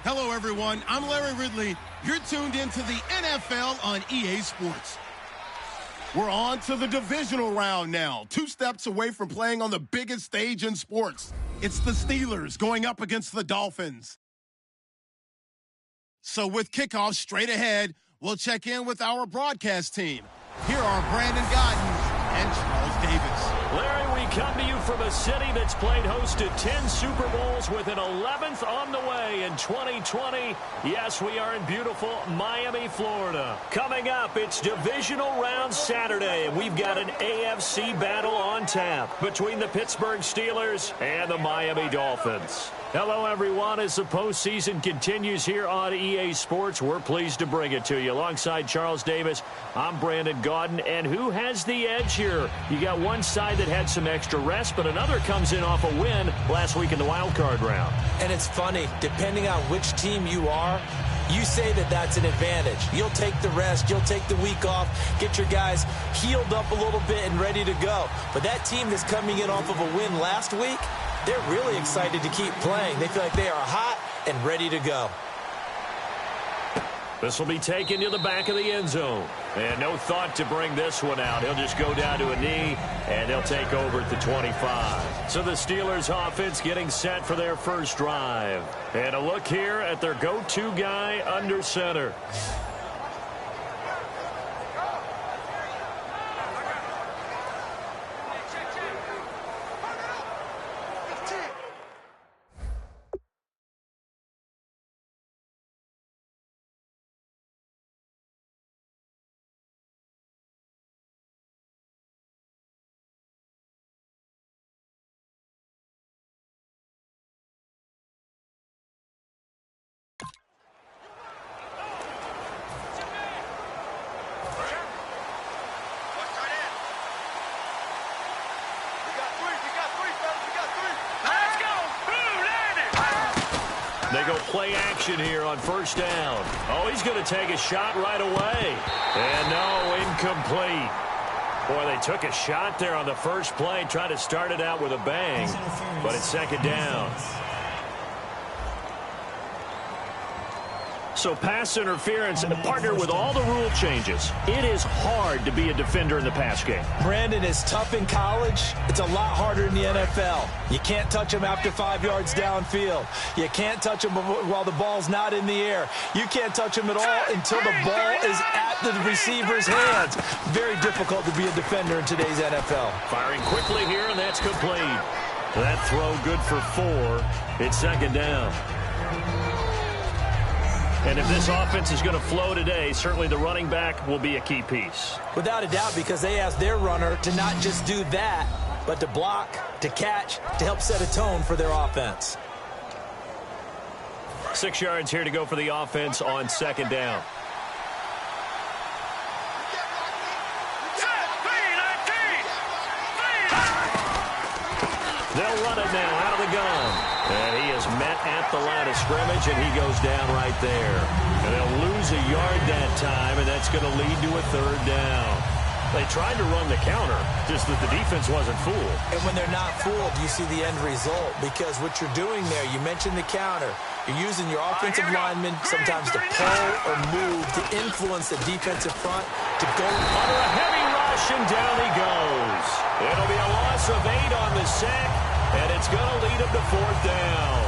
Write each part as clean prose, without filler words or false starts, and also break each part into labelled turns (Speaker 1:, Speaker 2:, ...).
Speaker 1: Hello, everyone. I'm Larry Ridley. You're tuned into the NFL on EA Sports. We're on to the divisional round now, 2 steps away from playing on the biggest stage in sports. It's the Steelers going up against the Dolphins. So with kickoff straight ahead, we'll check in with our broadcast team. Here are Brandon Gaudin and Charles Davis.
Speaker 2: Larry, we come to you from a city that's played host to 10 Super Bowls with an 11th on the way in 2020. Yes, we are in beautiful Miami, Florida. Coming up, it's Divisional Round Saturday, and we've got an AFC battle on tap between the Pittsburgh Steelers and the Miami Dolphins. Hello, everyone. As the postseason continues here on EA Sports, we're pleased to bring it to you. Alongside Charles Davis, I'm Brandon Gaudin. And who has the edge here? You got one side that had some extra rest, but another comes in off a win last week in the wild card round.
Speaker 3: And it's funny, depending on which team you are, you say that that's an advantage. You'll take the rest, you'll take the week off, get your guys healed up a little bit and ready to go. But that team that's coming in off of a win last week, they're really excited to keep playing. They feel like they are hot and ready to go.
Speaker 2: This will be taken to the back of the end zone. And no thought to bring this one out. He'll just go down to a knee, and they'll take over at the 25. So the Steelers offense getting set for their first drive. And a look here at their go-to guy under center. They go play action here on first down. Oh, he's going to take a shot right away. And no, incomplete. Boy, they took a shot there on the first play, tried to start it out with a bang, but it's second down. So pass interference, partnered with all the rule changes. It is hard to be a defender in the pass game.
Speaker 3: Brandon, is tough in college. It's a lot harder in the NFL. You can't touch him after 5 yards downfield. You can't touch him while the ball's not in the air. You can't touch him at all until the ball is at the receiver's hands. Very difficult to be a defender in today's NFL.
Speaker 2: Firing quickly here, and that's complete. That throw good for 4. It's second down. And if this offense is going to flow today, certainly the running back will be a key piece.
Speaker 3: Without a doubt, because they asked their runner to not just do that, but to block, to catch, to help set a tone for their offense.
Speaker 2: 6 yards here to go for the offense on second down. They'll run it now out of the gun. And he is met at the line of scrimmage, and he goes down right there. And they'll lose a yard that time, and that's going to lead to a third down. They tried to run the counter, just that the defense wasn't fooled.
Speaker 3: And when they're not fooled, you see the end result. Because what you're doing there, you mentioned the counter. You're using your offensive linemen sometimes to pull or move to influence the defensive front to go
Speaker 2: under a heavy rush, and down he goes. It'll be a loss of 8 on the sack, and it's going to lead him to fourth down.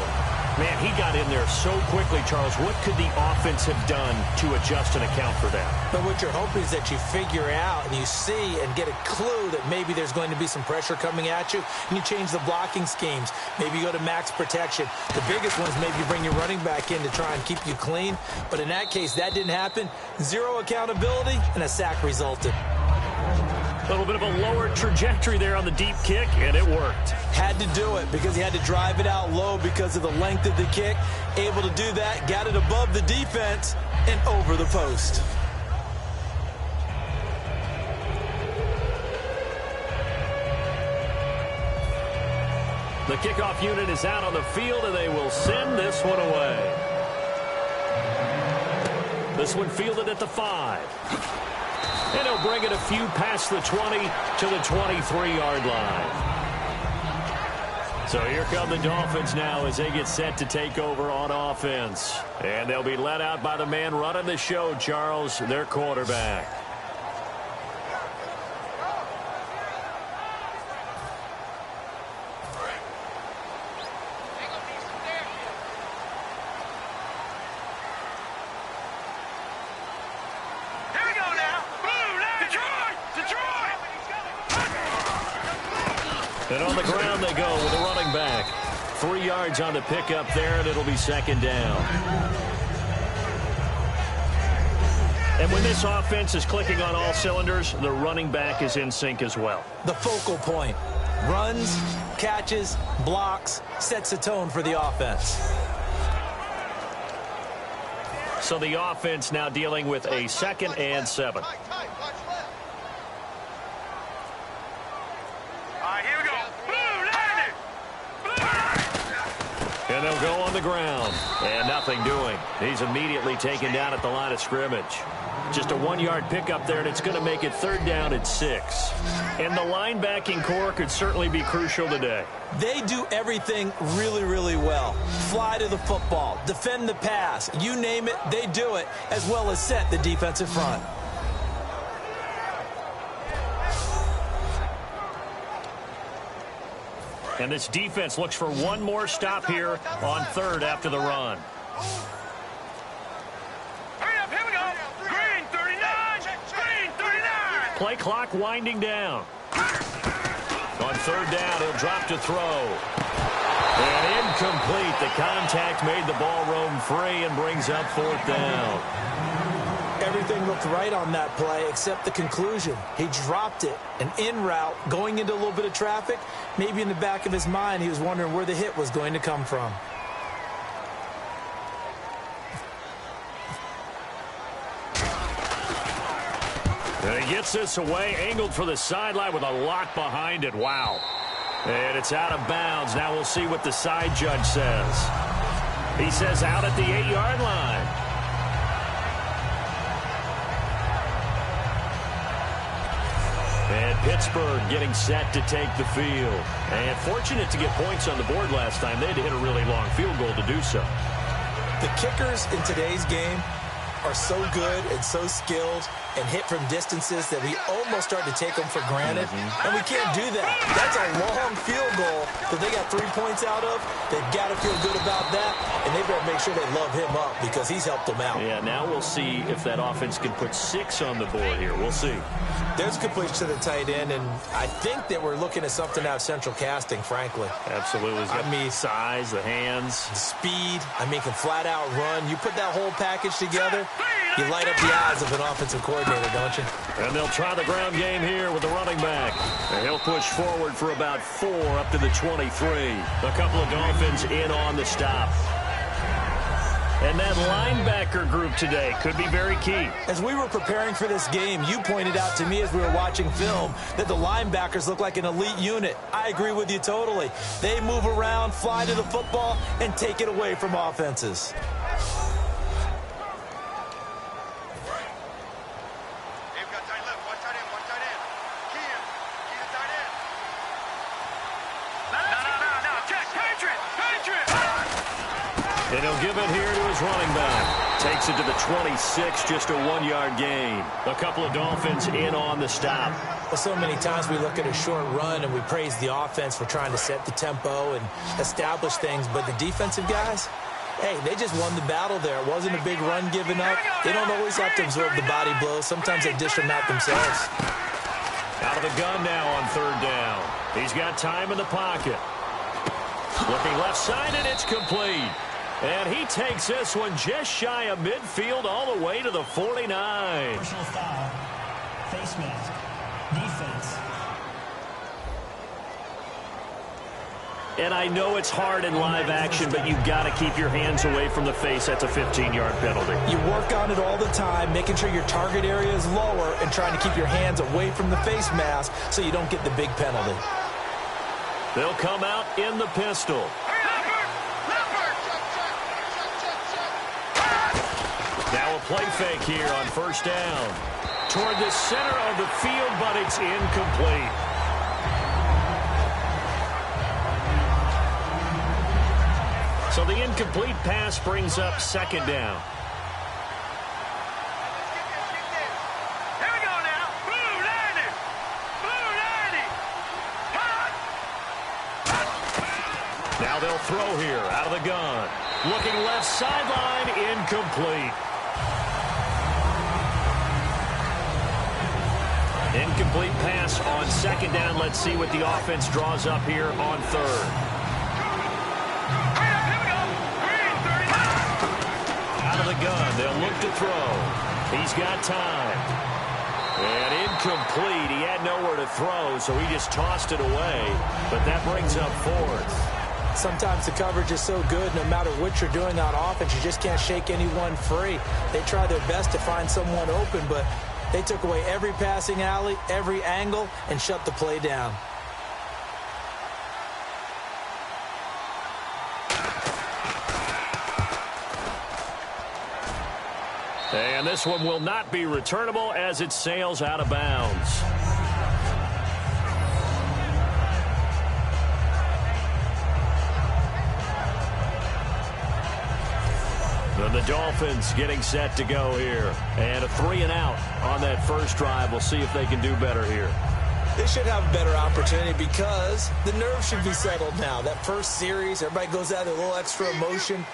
Speaker 2: Man, he got in there so quickly, Charles. What could the offense have done to adjust and account for that?
Speaker 3: But what you're hoping is that you figure out and you see and get a clue that maybe there's going to be some pressure coming at you, and you change the blocking schemes. Maybe you go to max protection. The biggest one is maybe you bring your running back in to try and keep you clean. But in that case, that didn't happen. 0 accountability, and a sack resulted.
Speaker 2: A little bit of a lower trajectory there on the deep kick, and it worked.
Speaker 3: Had to do it because he had to drive it out low because of the length of the kick. Able to do that, got it above the defense and over the post.
Speaker 2: The kickoff unit is out on the field, and they will send this one away. This one fielded at the 5. And he'll bring it a few past the 20 to the 23-yard line. So here come the Dolphins now as they get set to take over on offense. And they'll be led out by the man running the show, Charles, their quarterback. And on the ground they go with a running back. 3 yards on the pickup there, and it'll be second down. And when this offense is clicking on all cylinders, the running back is in sync as well.
Speaker 3: The focal point. Runs, catches, blocks, sets the tone for the offense.
Speaker 2: So the offense now dealing with a 2nd and 7. And they'll go on the ground. And nothing doing. He's immediately taken down at the line of scrimmage. Just a 1-yard pickup there, and it's going to make it 3rd down at 6. And the linebacking core could certainly be crucial today.
Speaker 3: They do everything really, really well. Fly to the football, defend the pass, you name it, they do it, as well as set the defensive front.
Speaker 2: And this defense looks for one more stop here on 3rd after the run.
Speaker 4: Hurry up, here we go. Green 39. Green 39.
Speaker 2: Play clock winding down. On 3rd down, he'll drop to throw. And incomplete. The contact made the ball roam free and brings up 4th down.
Speaker 3: Everything looked right on that play except the conclusion. He dropped it, an in route, going into a little bit of traffic. Maybe in the back of his mind, he was wondering where the hit was going to come from.
Speaker 2: And he gets this away, angled for the sideline with a lot behind it. Wow. And it's out of bounds. Now we'll see what the side judge says. He says out at the 8-yard line. And Pittsburgh getting set to take the field. And fortunate to get points on the board last time. They had to hit a really long field goal to do so.
Speaker 3: The kickers in today's game are so good and so skilled and hit from distances that we almost start to take them for granted. And we can't do that. That's a long field goal that they got 3 points out of. They've got to feel good about that, and they better make sure they love him up because he's helped them out.
Speaker 2: Yeah, now we'll see if that offense can put 6 on the board here. We'll see.
Speaker 3: There's a completion to the tight end, and I think that we're looking at something out of central casting, frankly.
Speaker 2: Absolutely. I mean, size, the hands.
Speaker 3: The speed. I mean, can flat out run. You put that whole package together, you light up the eyes of an offensive coordinator, don't you?
Speaker 2: And they'll try the ground game here with the running back. And he'll push forward for about 4 up to the 23. A couple of Dolphins in on the stop. And that linebacker group today could be very key.
Speaker 3: As we were preparing for this game, you pointed out to me as we were watching film that the linebackers look like an elite unit. I agree with you totally. They move around, fly to the football, and take it away from offenses.
Speaker 2: And he'll give it here to his running back. Takes it to the 26, just a 1-yard gain. A couple of Dolphins in on the stop.
Speaker 3: Well, so many times we look at a short run and we praise the offense for trying to set the tempo and establish things. But the defensive guys, hey, they just won the battle there. It wasn't a big run given up. They don't always have to absorb the body blows. Sometimes they dish them out themselves.
Speaker 2: Out of the gun now on 3rd down. He's got time in the pocket. Looking left side, and it's complete. And he takes this one just shy of midfield all the way to the 49.
Speaker 5: Personal foul, face mask, defense.
Speaker 2: And I know it's hard in live action, but you've got to keep your hands away from the face. That's a 15-yard penalty.
Speaker 3: You work on it all the time, making sure your target area is lower and trying to keep your hands away from the face mask so you don't get the big penalty.
Speaker 2: They'll come out in the pistol. Now a play fake here on 1st down. Toward the center of the field, but it's incomplete. So the incomplete pass brings up second down.
Speaker 4: Here we go now. Blue 90. Blue 90.
Speaker 2: Now they'll throw here out of the gun. Looking left sideline, incomplete. Incomplete pass on second down. Let's see what the offense draws up here on third.
Speaker 4: Here we go. Green 39.
Speaker 2: Out of the gun, they'll look to throw. He's got time. And incomplete. He had nowhere to throw, so he just tossed it away. But that brings up fourth.
Speaker 3: Sometimes the coverage is so good, no matter what you're doing on offense, you just can't shake anyone free. They try their best to find someone open, but they took away every passing alley, every angle, and shut the play down.
Speaker 2: And this one will not be returnable as it sails out of bounds. And the Dolphins getting set to go here. And a 3-and-out on that first drive. We'll see if they can do better here.
Speaker 3: They should have a better opportunity because the nerves should be settled now. That first series, everybody goes out with a little extra emotion.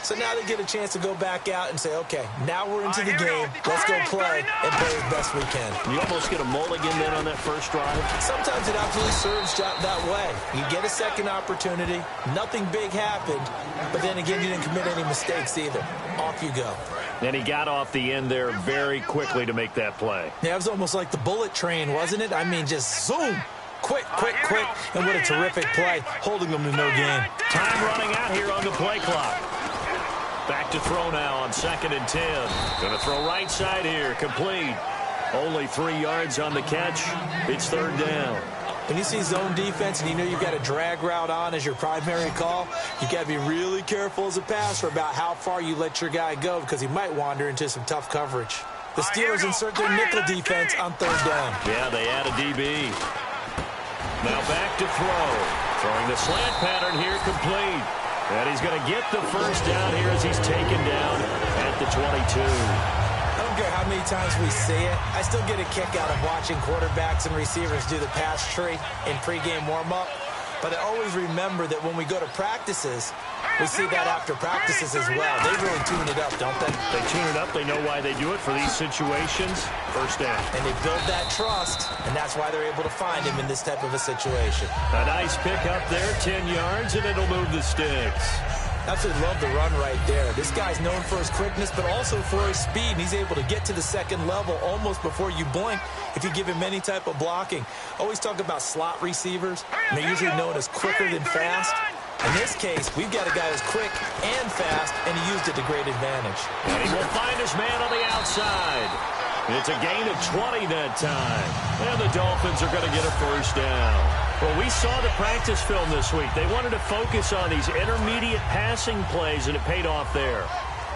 Speaker 3: So now they get a chance to go back out and say, okay, now we're into the game. Let's go play and play as best we can.
Speaker 2: You almost get a mulligan then on that first drive.
Speaker 3: Sometimes it absolutely serves that way. You get a second opportunity. Nothing big happened. But then again, you didn't commit any mistakes either. Off you go.
Speaker 2: And he got off the end there very quickly to make that play.
Speaker 3: Yeah, it was almost like the bullet train, wasn't it? I mean, just zoom. Quick, quick, quick. And what a terrific play, holding them to no gain.
Speaker 2: Time running out here on the play clock. Back to throw now on 2nd and 10. Going to throw right side here. Complete. Only 3 yards on the catch. It's third down.
Speaker 3: When you see zone defense and you know you've got a drag route on as your primary call, you got to be really careful as a passer about how far you let your guy go because he might wander into some tough coverage. The Steelers insert their nickel defense on third down.
Speaker 2: Yeah, they add a DB. Now back to throw. Throwing the slant pattern here, complete. And he's going to get the first down here as he's taken down at the 22.
Speaker 3: I don't care how many times we see it. I still get a kick out of watching quarterbacks and receivers do the pass tree in pregame warm-up. But I always remember that when we go to practices, we see that after practices as well. They really tune it up, don't they?
Speaker 2: They tune it up. They know why they do it for these situations. First down.
Speaker 3: And they build that trust, and that's why they're able to find him in this type of a situation.
Speaker 2: A nice pick up there, 10 yards, and it'll move the sticks.
Speaker 3: Absolutely love the run right there. This guy's known for his quickness, but also for his speed. He's able to get to the second level almost before you blink if you give him any type of blocking. Always talk about slot receivers, and they're usually known as quicker than fast. In this case, we've got a guy who's quick and fast, and he used it to great advantage.
Speaker 2: And he will find his man on the outside. It's a gain of 20 that time. And the Dolphins are going to get a first down. Well, we saw the practice film this week. They wanted to focus on these intermediate passing plays, and it paid off there.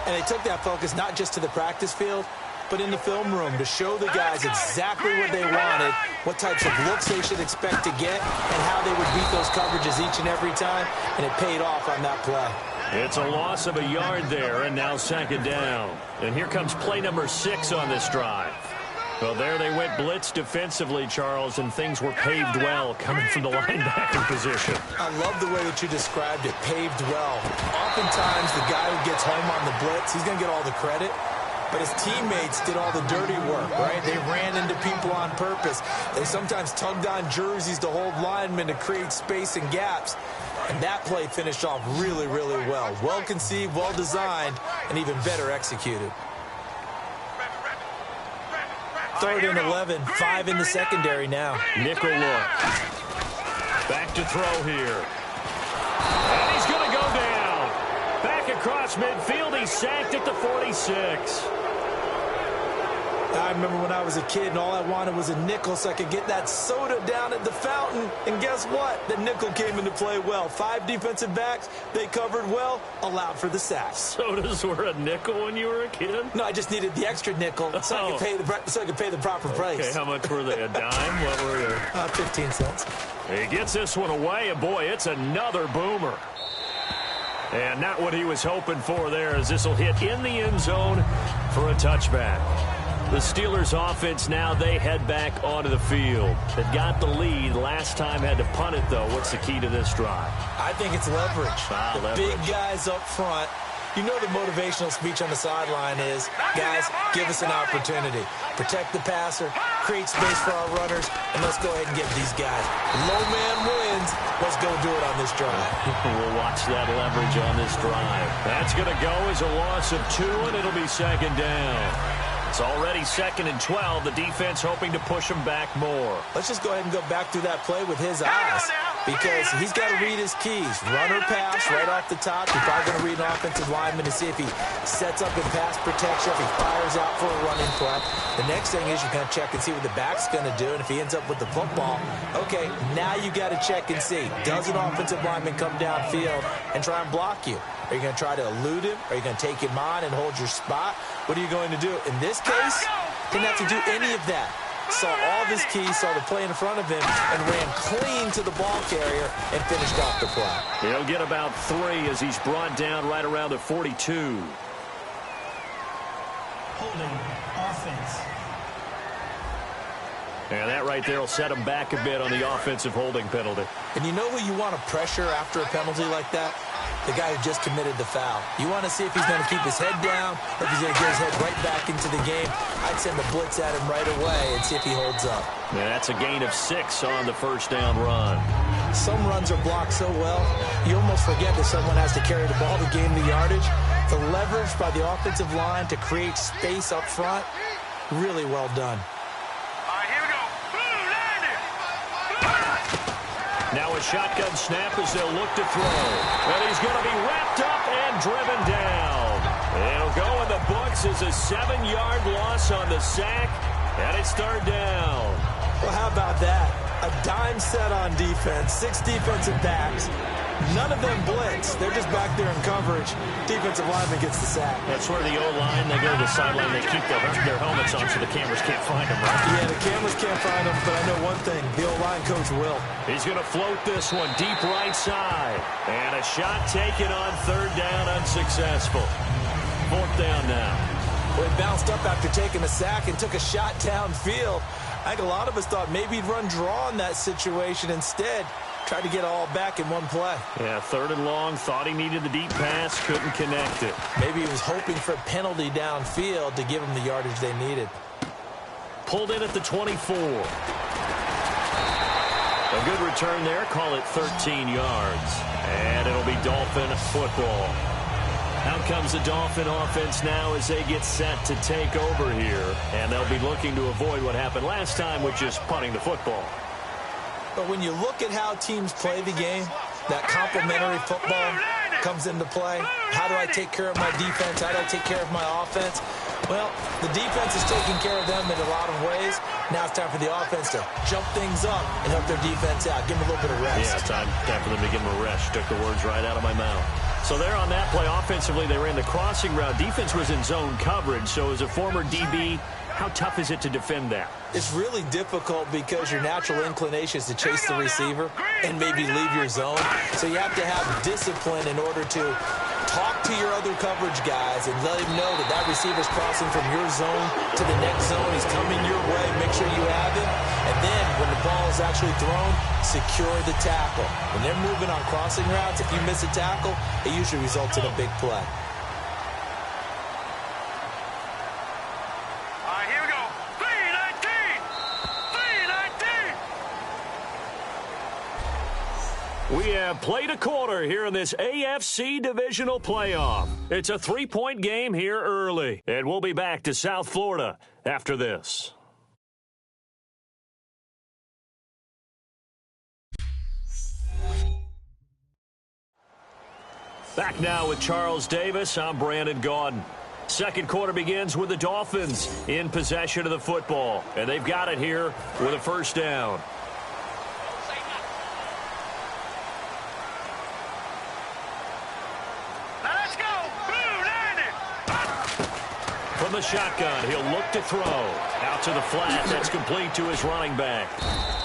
Speaker 3: And they took that focus not just to the practice field, but in the film room to show the guys exactly what they wanted, what types of looks they should expect to get, and how they would beat those coverages each and every time, and it paid off on that play.
Speaker 2: It's a loss of a yard there, and now second down. And here comes play number 6 on this drive. Well, there they went blitz defensively, Charles, and things were paved well coming from the linebacker position.
Speaker 3: I love the way that you described it, paved well. Oftentimes, the guy who gets home on the blitz, he's going to get all the credit. But his teammates did all the dirty work, right? They ran into people on purpose. They sometimes tugged on jerseys to hold linemen to create space and gaps. And that play finished off really, really well. Well conceived, well designed, and even better executed. 3rd and 11, 5 in the secondary now.
Speaker 2: Nickel look. Back to throw here. And he's going to go down. Back across midfield, he's sacked at the 46.
Speaker 3: I remember when I was a kid and all I wanted was a nickel so I could get that soda down at the fountain. And guess what? The nickel came into play well. 5 defensive backs, they covered well, allowed for the sacks.
Speaker 2: Sodas were a nickel when you were a kid?
Speaker 3: No, I just needed the extra nickel so I could pay the proper price.
Speaker 2: Okay, how much were they? A dime? What were they?
Speaker 3: 15 cents.
Speaker 2: He gets this one away, and boy, it's another boomer. And not what he was hoping for there, as this will hit in the end zone for a touchback. The Steelers offense now, they head back onto the field. They got the lead. Last time had to punt it, though. What's the key to this drive?
Speaker 3: I think it's leverage. Big guys up front. You know the motivational speech on the sideline is, guys, give us an opportunity. Protect the passer, create space for our runners, and let's go ahead and get these guys. Low man wins. Let's go do it on this drive.
Speaker 2: We'll watch that leverage on this drive. That's going to go as a loss of 2, and it'll be second down. It's already 2nd and 12. The defense hoping to push him back more.
Speaker 3: Let's just go ahead and go back through that play with his eyes, because he's got to read his keys. Run or pass right off the top. He's probably going to read an offensive lineman to see if he sets up in pass protection, if he fires out for a running play. The next thing is you're going to check and see what the back's going to do, and if he ends up with the football, okay, now you got to check and see. Does an offensive lineman come downfield and try and block you? Are you going to try to elude him? Are you going to take him on and hold your spot? What are you going to do? In this case, didn't have to do any of that. Saw all of his keys, saw the play in front of him, and ran clean to the ball carrier and finished off the play.
Speaker 2: He'll get about 3 as he's brought down right around the 42.
Speaker 5: Holding offense.
Speaker 2: And that right there will set him back a bit on the offensive holding penalty.
Speaker 3: And you know who you want to pressure after a penalty like that? The guy who just committed the foul. You want to see if he's going to keep his head down or if he's going to get his head right back into the game. I'd send the blitz at him right away and see if he holds up.
Speaker 2: Yeah, that's a gain of 6 on the first down run.
Speaker 3: Some runs are blocked so well, you almost forget that someone has to carry the ball to gain the yardage. The leverage by the offensive line to create space up front, really well done.
Speaker 2: Now a shotgun snap as they'll look to throw. And he's going to be wrapped up and driven down. It'll go in the books as a 7-yard loss on the sack. And it's 3rd down.
Speaker 3: Well, how about that? A dime set on defense. 6 defensive backs. None of them blitz. They're just back there in coverage. Defensive lineman gets the sack.
Speaker 2: That's where the O-line, they go to the sideline, they keep their helmets on so the cameras can't find them, right?
Speaker 3: Yeah, the cameras can't find them, but I know one thing. The O-line coach will.
Speaker 2: He's going to float this one deep right side. And a shot taken on 3rd down, unsuccessful. 4th down now.
Speaker 3: Well, he bounced up after taking a sack and took a shot downfield. I think a lot of us thought maybe he'd run draw in that situation instead. Tried to get it all back in one play.
Speaker 2: Yeah, 3rd and long. Thought he needed the deep pass. Couldn't connect it.
Speaker 3: Maybe he was hoping for a penalty downfield to give him the yardage they needed.
Speaker 2: Pulled in at the 24. A good return there. Call it 13 yards. And it'll be Dolphin football. Out comes the Dolphin offense now as they get set to take over here. And they'll be looking to avoid what happened last time, which is punting the football.
Speaker 3: But when you look at how teams play the game, that complementary football comes into play. How do I take care of my defense? How do I take care of my offense? Well, the defense is taking care of them in a lot of ways. Now it's time for the offense to jump things up and help their defense out. Give them a little bit of rest.
Speaker 2: Yeah, time for them to give them a rest. Took the words right out of my mouth. So there on that play, offensively, they ran the crossing route. Defense was in zone coverage. So as a former DB, how tough is it to defend that?
Speaker 3: It's really difficult because your natural inclination is to chase the receiver and maybe leave your zone. So you have to have discipline in order to talk to your other coverage guys and let him know that that receiver's crossing from your zone to the next zone. He's coming your way. Make sure you have him. And then when the ball is actually thrown, secure the tackle. When they're moving on crossing routes, if you miss a tackle, it usually results in a big play.
Speaker 2: We have played a quarter here in this AFC Divisional playoff. It's a 3-point game here early. And we'll be back to South Florida after this. Back now with Charles Davis. I'm Brandon Gaudin. Second quarter begins with the Dolphins in possession of the football. And they've got it here with a 1st down. From the shotgun, he'll look to throw. Out to the flat. That's complete to his running back.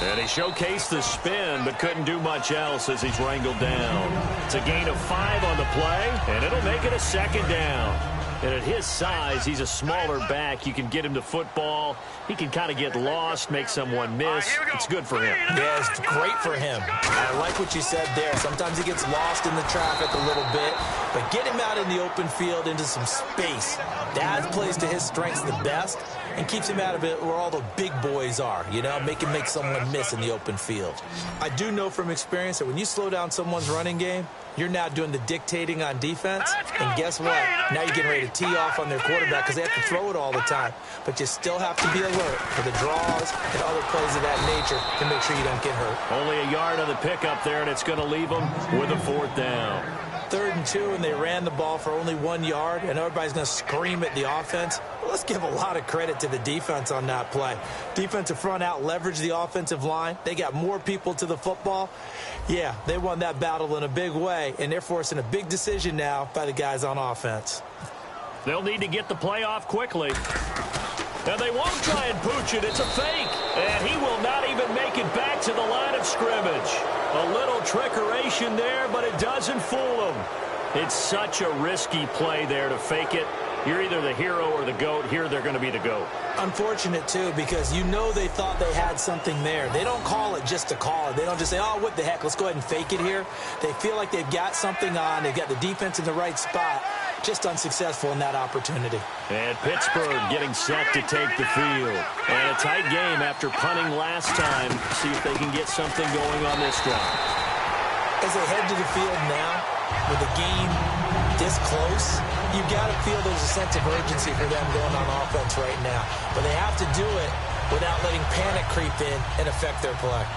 Speaker 2: And he showcased the spin, but couldn't do much else as he's wrangled down. It's a gain of 5 on the play, and it'll make it a second down. And at his size, he's a smaller back. You can get him to football. He can kind of get lost, make someone miss. It's good for him.
Speaker 3: Yeah, it's great for him. I like what you said there. Sometimes he gets lost in the traffic a little bit, but get him out in the open field into some space. That plays to his strengths the best and keeps him out of it where all the big boys are, you know, make someone miss in the open field. I do know from experience that when you slow down someone's running game, you're now doing the dictating on defense, and guess what? Now you're getting ready to tee off on their quarterback because they have to throw it all the time. But you still have to be alert for the draws and other plays of that nature to make sure you don't get hurt.
Speaker 2: Only a yard on the pickup there, and it's going to leave them with a 4th down.
Speaker 3: 3rd and 2, and they ran the ball for only 1 yard, and everybody's going to scream at the offense. Well, let's give a lot of credit to the defense on that play. Defensive front out leveraged the offensive line. They got more people to the football. Yeah, they won that battle in a big way, and they're forcing a big decision now by the guys on offense.
Speaker 2: They'll need to get the play off quickly. And they won't try and pooch it. It's a fake. And he will not even make it back to the line of scrimmage. A little trickeration there, but it doesn't fool him. It's such a risky play there to fake it. You're either the hero or the GOAT. Here they're going to be the GOAT.
Speaker 3: Unfortunate, too, because you know they thought they had something there. They don't call it just to call it. They don't just say, oh, what the heck, let's go ahead and fake it here. They feel like they've got something on. They've got the defense in the right spot. Just unsuccessful in that opportunity.
Speaker 2: And Pittsburgh getting set to take the field. And a tight game after punting last time. See if they can get something going on this drive.
Speaker 3: As they head to the field now, with the game this close, you've got to feel there's a sense of urgency for them going on offense right now. But they have to do it without letting panic creep in and affect their play.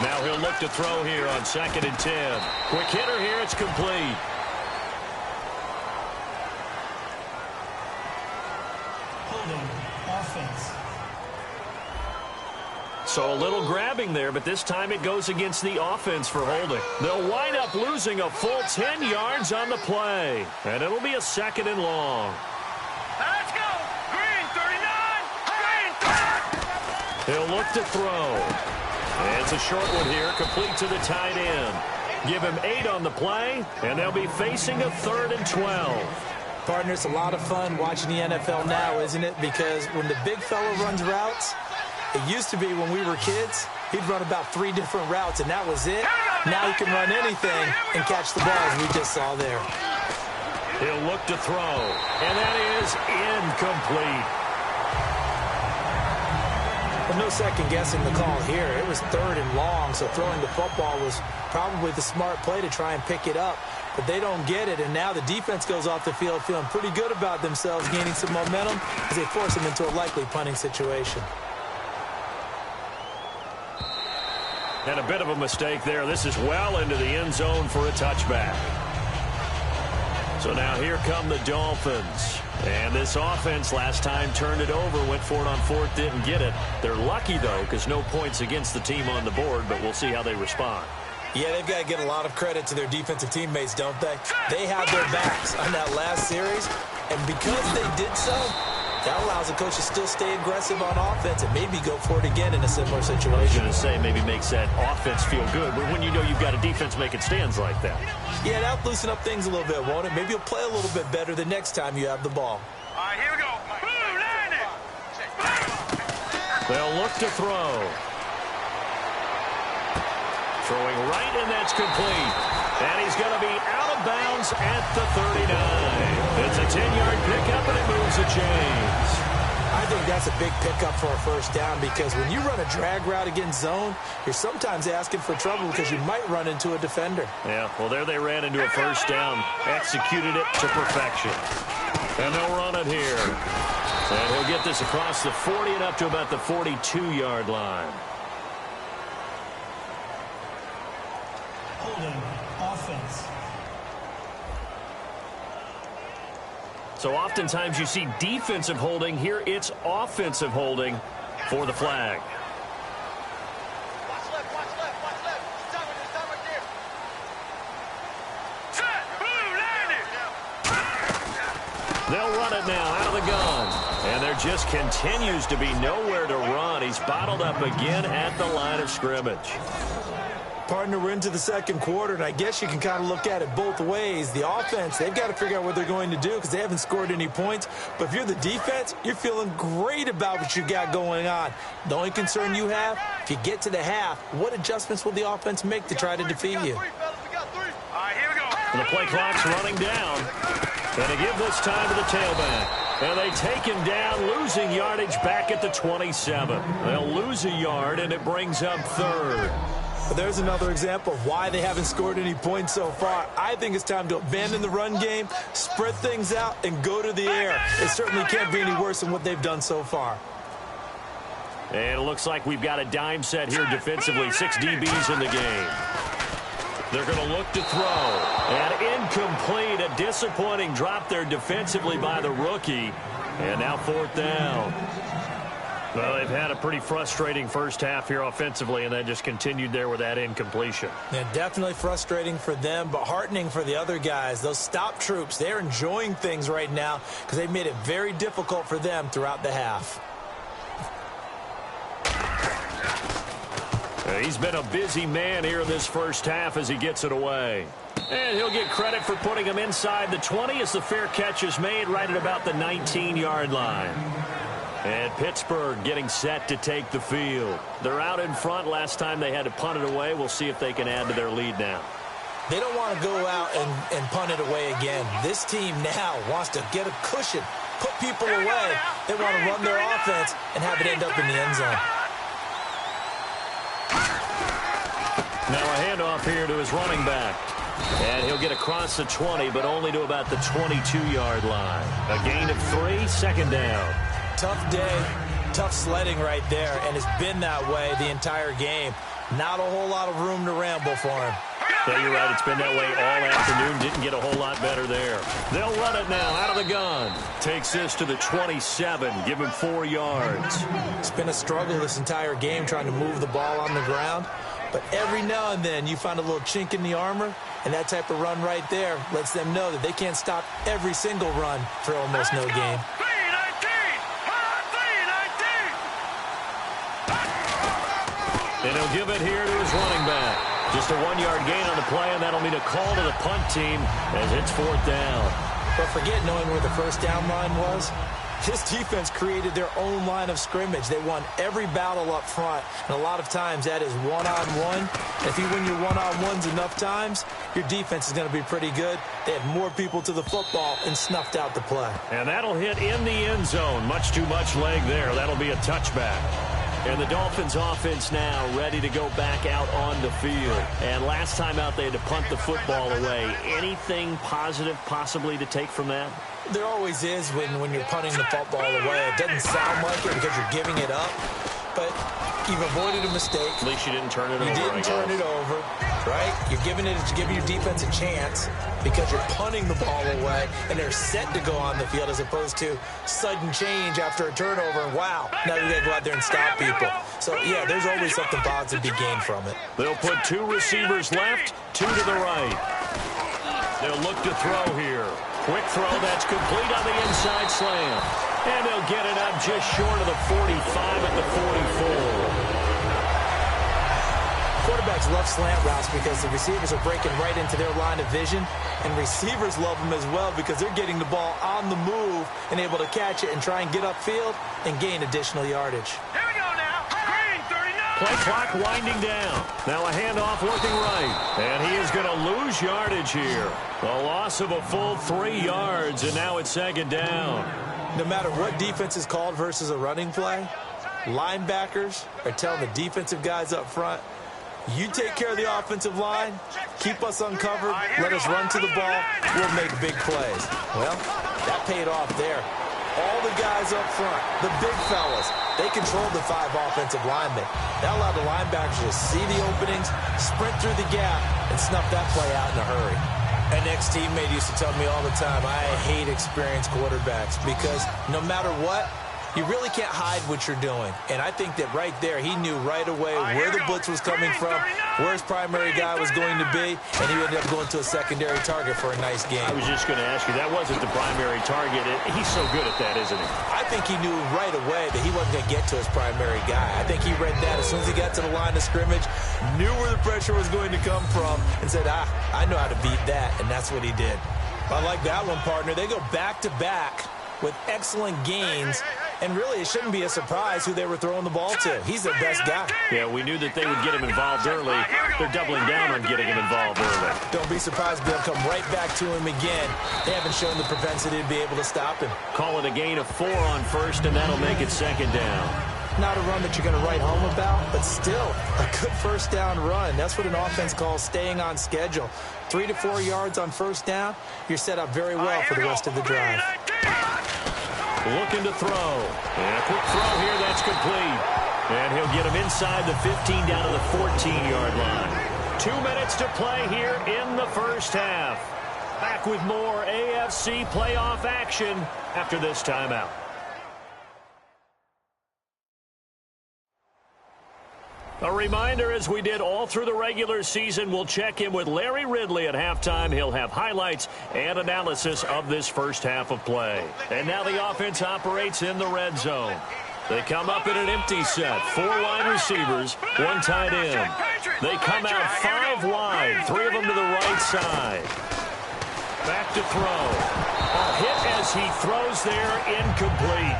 Speaker 2: Now he'll look to throw here on 2nd and 10. Quick hitter here, it's complete.
Speaker 5: Holding offense.
Speaker 2: So a little grabbing there, but this time it goes against the offense for holding. They'll wind up losing a full 10 yards on the play. And it'll be a 2nd and long.
Speaker 4: Let's go! Green 39! Green 30!
Speaker 2: He'll look to throw. And it's a short one here, complete to the tight end. Give him 8 on the play, and they'll be facing a 3rd and 12.
Speaker 3: Partner, it's a lot of fun watching the NFL now, isn't it? Because when the big fella runs routes, it used to be when we were kids, he'd run about 3 different routes, and that was it. Now he can run anything and catch the ball, as we just saw there.
Speaker 2: He'll look to throw, and that is incomplete.
Speaker 3: Well, no second guessing the call here. It was 3rd and long, so throwing the football was probably the smart play to try and pick it up. But they don't get it, and now the defense goes off the field feeling pretty good about themselves, gaining some momentum as they force them into a likely punting situation.
Speaker 2: And a bit of a mistake there. This is well into the end zone for a touchback. So now here come the Dolphins. And this offense last time turned it over, went for it on 4th, didn't get it. They're lucky, though, because no points against the team on the board, but we'll see how they respond.
Speaker 3: Yeah, they've got to give a lot of credit to their defensive teammates, don't they? They had their backs on that last series, and because they did so, that allows the coach to still stay aggressive on offense and maybe go for it again in a similar situation.
Speaker 2: I was going to say maybe makes that offense feel good, but when you know you've got a defense making stands like that.
Speaker 3: Yeah, that'll loosen up things a little bit, won't it? Maybe you'll play a little bit better the next time you have the ball.
Speaker 4: All right, here we go. Boom, line it.
Speaker 2: They'll look to throw. Throwing right, and that's complete. And he's going to be out of bounds at the 39. It's a 10-yard pickup, and it moves the chains.
Speaker 3: I think that's a big pickup for a first down because when you run a drag route against zone, you're sometimes asking for trouble because you might run into a defender.
Speaker 2: Yeah, well, there they ran into a first down, executed it to perfection. And they'll run it here. And he'll get this across the 40 and up to about the 42-yard line.
Speaker 5: Holding offense.
Speaker 2: So oftentimes you see defensive holding. Here it's offensive holding for the flag. run it now out of the gun. And there just continues to be nowhere to run. He's bottled up again at the line of scrimmage.
Speaker 3: Partner, we're into the second quarter, and I guess you can kind of look at it both ways. The offense, they've got to figure out what they're going to do because they haven't scored any points. But if you're the defense, you're feeling great about what you got going on. The only concern you have, if you get to the half, what adjustments will the offense make to try to defeat you?
Speaker 2: And the play clock's running down. And to give this time to the tailback. And they take him down, losing yardage back at the 27. They'll lose a yard, and it brings up third.
Speaker 3: But there's another example of why they haven't scored any points so far. I think it's time to abandon the run game, spread things out, and go to the air. It certainly can't be any worse than what they've done so far.
Speaker 2: And it looks like we've got a dime set here defensively. 6 DBs in the game. They're going to look to throw. And incomplete. A disappointing drop there defensively by the rookie. And now 4th down. Well, they've had a pretty frustrating first half here offensively, and that just continued there with that incompletion.
Speaker 3: Yeah, definitely frustrating for them, but heartening for the other guys. Those stop troops, they're enjoying things right now because they've made it very difficult for them throughout the half.
Speaker 2: He's been a busy man here in this first half as he gets it away. And he'll get credit for putting him inside the 20 as the fair catch is made right at about the 19-yard line. And Pittsburgh getting set to take the field. They're out in front. Last time they had to punt it away. We'll see if they can add to their lead now.
Speaker 3: They don't want to go out and punt it away again. This team now wants to get a cushion, put people away. They want to run their offense and have it end up in the end zone.
Speaker 2: Now a handoff here to his running back. And he'll get across the 20, but only to about the 22-yard line. A gain of 3, 2nd down.
Speaker 3: Tough day, tough sledding right there, and it's been that way the entire game. Not a whole lot of room to ramble for him.
Speaker 2: Yeah, you're right. It's been that way all afternoon. Didn't get a whole lot better there. They'll run it now out of the gun. Takes this to the 27. Give him 4 yards.
Speaker 3: It's been a struggle this entire game trying to move the ball on the ground. But every now and then you find a little chink in the armor, and that type of run right there lets them know that they can't stop every single run for almost no gain.
Speaker 2: And he'll give it here to his running back. Just a 1-yard gain on the play, and that'll mean a call to the punt team as it's 4th down.
Speaker 3: But forget knowing where the first down line was. This defense created their own line of scrimmage. They won every battle up front, and a lot of times that is one-on-one. If you win your one-on-ones enough times, your defense is going to be pretty good. They had more people to the football and snuffed out the play.
Speaker 2: And that'll hit in the end zone. Much too much leg there. That'll be a touchback. And the Dolphins offense now ready to go back out on the field. And last time out they had to punt the football away. Anything positive possibly to take from that?
Speaker 3: There always is when you're punting the football away. It doesn't sound like it because you're giving it up, but you've avoided a mistake.
Speaker 2: At least you didn't turn it over.
Speaker 3: You didn't turn it over, right? You're giving your defense a chance because you're punting the ball away, and they're set to go on the field as opposed to sudden change after a turnover, and wow, now you got to go out there and stop people. So, yeah, there's always something positive to be gained from it.
Speaker 2: They'll put 2 receivers left, 2 to the right. They'll look to throw here. Quick throw, that's complete on the inside slam. And they'll get it up just short of the 45 at the 44.
Speaker 3: Quarterbacks love slant routes because the receivers are breaking right into their line of vision, and receivers love them as well because they're getting the ball on the move and able to catch it and try and get upfield and gain additional yardage.
Speaker 4: Here we go now. Green 39.
Speaker 2: Play clock winding down. Now a handoff looking right. And he is going to lose yardage here. A loss of a full 3 yards, and now it's 2nd down.
Speaker 3: No matter what defense is called versus a running play, linebackers are telling the defensive guys up front, you take care of the offensive line, keep us uncovered, let us run to the ball, we'll make big plays. Well, that paid off there. All the guys up front, the big fellas, they controlled the 5 offensive linemen. That allowed the linebackers to see the openings, sprint through the gap, and snuff that play out in a hurry. An ex-teammate used to tell me all the time, I hate experienced quarterbacks because no matter what, You really can't hide what you're doing. And I think that right there, he knew right away where the blitz was coming from, where his primary guy was going to be, and he ended up going to a secondary target for a nice game.
Speaker 2: I was just going to ask you, that wasn't the primary target. He's so good at that, isn't he?
Speaker 3: I think he knew right away that he wasn't going to get to his primary guy. I think he read that as soon as he got to the line of scrimmage, knew where the pressure was going to come from, and said, I know how to beat that, and that's what he did. I like that one, partner. They go back-to-back with excellent gains, and really it shouldn't be a surprise who they were throwing the ball to. He's their best guy.
Speaker 2: Yeah, we knew that they would get him involved early. They're doubling down on getting him involved early.
Speaker 3: Don't be surprised if they'll come right back to him again. They haven't shown the propensity to be able to stop him.
Speaker 2: Call it a gain of 4 on first, and that'll make it second down.
Speaker 3: Not a run that you're going to write home about, but still a good first down run. That's what an offense calls staying on schedule. 3 to 4 yards on first down, you're set up very well for the rest of the drive.
Speaker 2: Looking to throw. And a quick throw here, that's complete. And he'll get him inside the 15 down to the 14-yard line. 2 minutes to play here in the first half. Back with more AFC playoff action after this timeout. A reminder, as we did all through the regular season, we'll check in with Larry Ridley at halftime. He'll have highlights and analysis of this first half of play. And now the offense operates in the red zone. They come up in an empty set. 4 wide receivers, 1 tight end. They come out 5 wide, 3 of them to the right side. Back to throw. A hit as he throws there, incomplete.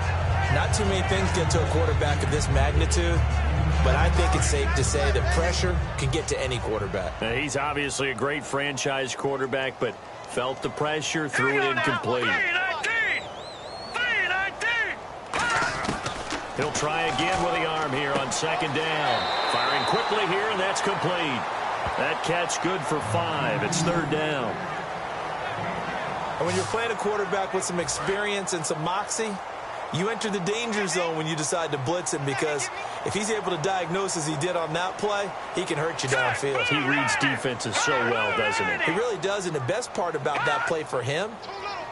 Speaker 3: Not too many things get to a quarterback of this magnitude, but I think it's safe to say that pressure can get to any quarterback.
Speaker 2: Now, he's obviously a great franchise quarterback, but felt the pressure, threw it incomplete. He'll try again with the arm here on second down. Firing quickly here, and that's complete. That catch good for 5. It's third down.
Speaker 3: And when you're playing a quarterback with some experience and some moxie, you enter the danger zone when you decide to blitz him, because if he's able to diagnose as he did on that play, he can hurt you downfield.
Speaker 2: He reads defenses so well, doesn't he?
Speaker 3: He really does, and the best part about that play for him,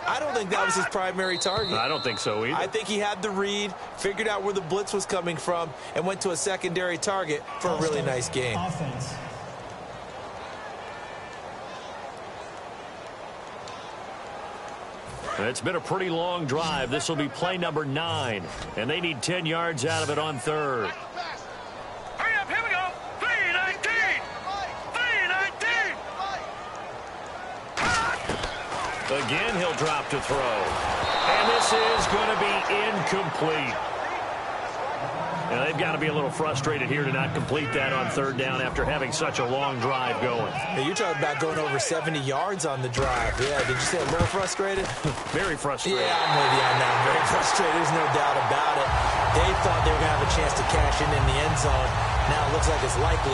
Speaker 3: I don't think that was his primary target.
Speaker 2: I don't think so either.
Speaker 3: I think he had the read, figured out where the blitz was coming from, and went to a secondary target for a really nice game.
Speaker 5: Offense.
Speaker 2: It's been a pretty long drive. This will be play number 9, and they need 10 yards out of it on third.
Speaker 4: Hurry up, here we go. 3-19. 3-19.
Speaker 2: Again, he'll drop to throw. And this is going to be incomplete. And they've got to be a little frustrated here to not complete that on third down after having such a long drive going.
Speaker 3: Hey, you're talking about going over 70 yards on the drive. Yeah, did you say a little frustrated?
Speaker 2: Very frustrated.
Speaker 3: Yeah, I'm with you on that. Very frustrated. There's no doubt about it. They thought they were going to have a chance to cash in the end zone. Now it looks like it's likely